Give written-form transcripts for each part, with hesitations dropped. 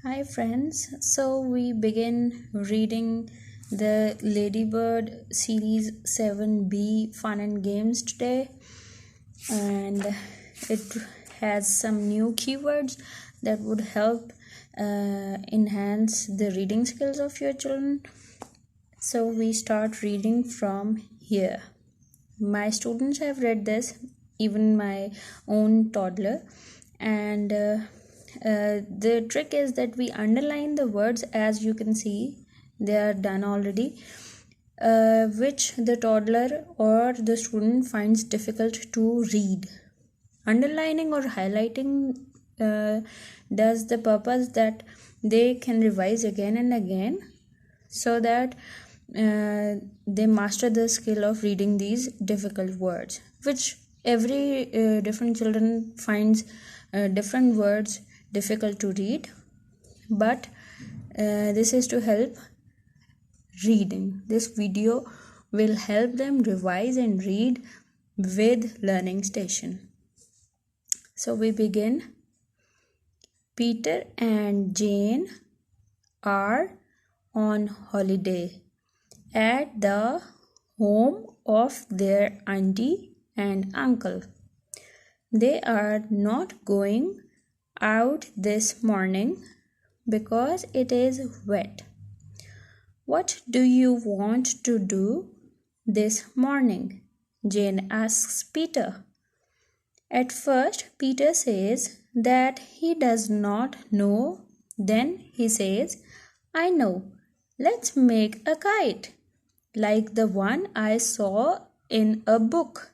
Hi friends, so we begin reading the Ladybird series 7B Fun and Games today, and it has some new keywords that would help enhance the reading skills of your children. So we start reading from here. My students have read this, even my own toddler, and the trick is that we underline the words. As you can see, they are done already, which the toddler or the student finds difficult to read. Underlining or highlighting does the purpose that they can revise again and again, so that they master the skill of reading these difficult words, which every different children finds different words difficult to read, but this is to help reading. This video will help them revise and read with Learning Station. So we begin. Peter and Jane are on holiday at the home of their auntie and uncle. They are not going out this morning because it is wet. What do you want to do this morning? Jane asks Peter. At first, Peter says that he does not know. Then he says, I know. Let's make a kite, like the one I saw in a book.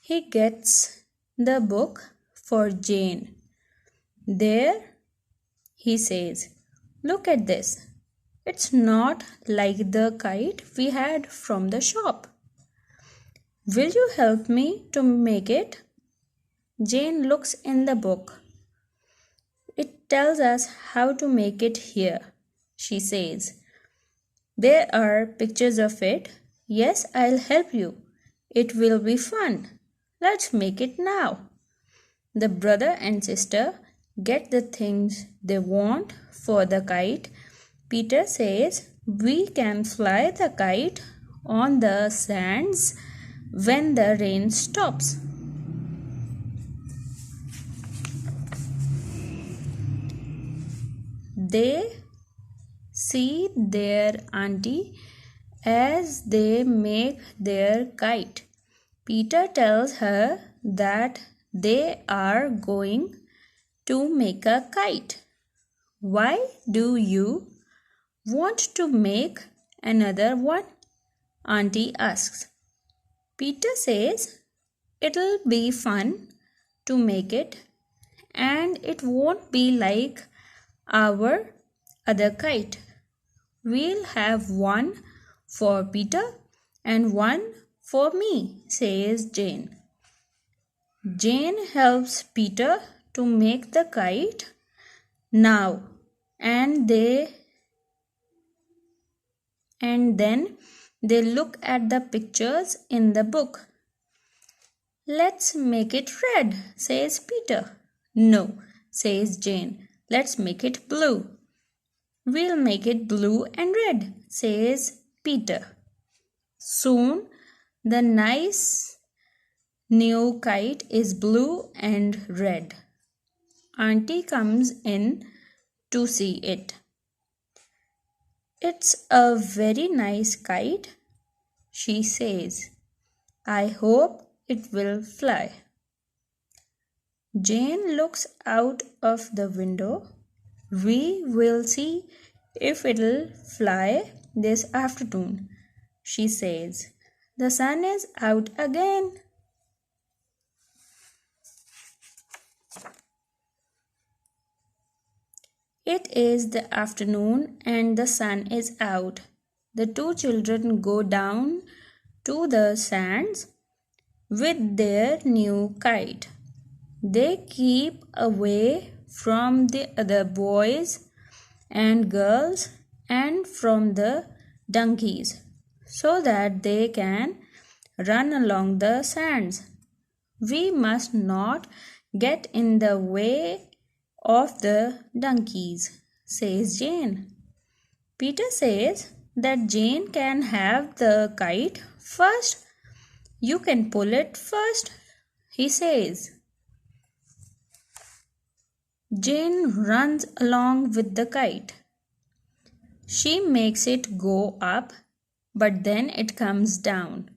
He gets the book for Jane. There, he says, look at this. It's not like the kite we had from the shop. Will you help me to make it? Jane looks in the book. It tells us how to make it here, she says. There are pictures of it. Yes, I'll help you. It will be fun. Let's make it now. The brother and sister get the things they want for the kite. Peter says we can fly the kite on the sands when the rain stops. They see their auntie as they make their kite. Peter tells her that they are going to make a kite. Why do you want to make another one? Auntie asks. Peter says it'll be fun to make it, and it won't be like our other kite. We'll have one for Peter and one for me, says Jane. Jane helps Peter to make the kite now, and then they look at the pictures in the book. Let's make it red, says Peter. No, says Jane. Let's make it blue. We'll make it blue and red, says Peter. Soon the nice new kite is blue and red. Auntie comes in to see it. It's a very nice kite, she says. I hope it will fly. Jane looks out of the window. We will see if it'll fly this afternoon, she says. The sun is out again. It is the afternoon and the sun is out. The two children go down to the sands with their new kite. They keep away from the other boys and girls and from the donkeys so that they can run along the sands. We must not get in the way of the donkeys, says Jane. Peter says that Jane can have the kite first. You can pull it first, he says. Jane runs along with the kite. She makes it go up, but then it comes down.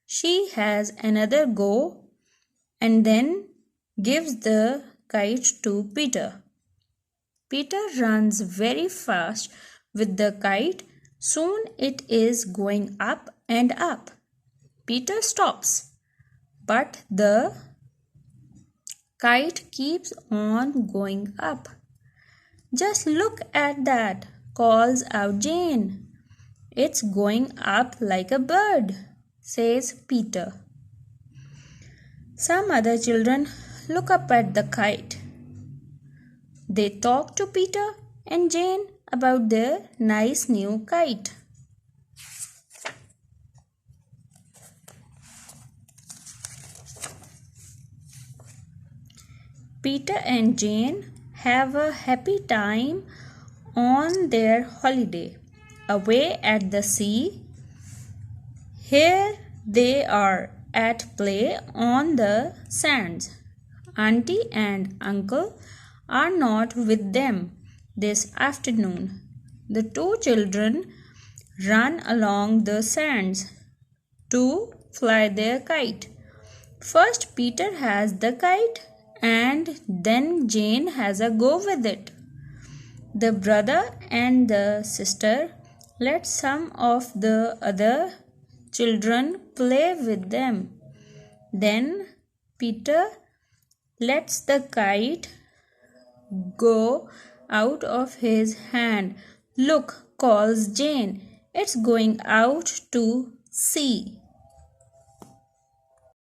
She has another go and then gives the kite to Peter. Peter runs very fast with the kite. Soon it is going up and up. Peter stops, but the kite keeps on going up. Just look at that, calls out Jane. It's going up like a bird, says Peter. Some other children look up at the kite. They talk to Peter and Jane about their nice new kite. Peter and Jane have a happy time on their holiday away at the sea. Here they are at play on the sands. Auntie and uncle are not with them this afternoon. The two children run along the sands to fly their kite. First Peter has the kite and then Jane has a go with it. The brother and the sister let some of the other children play with them. Then Peter lets the kite go out of his hand. Look, calls Jane. It's going out to sea.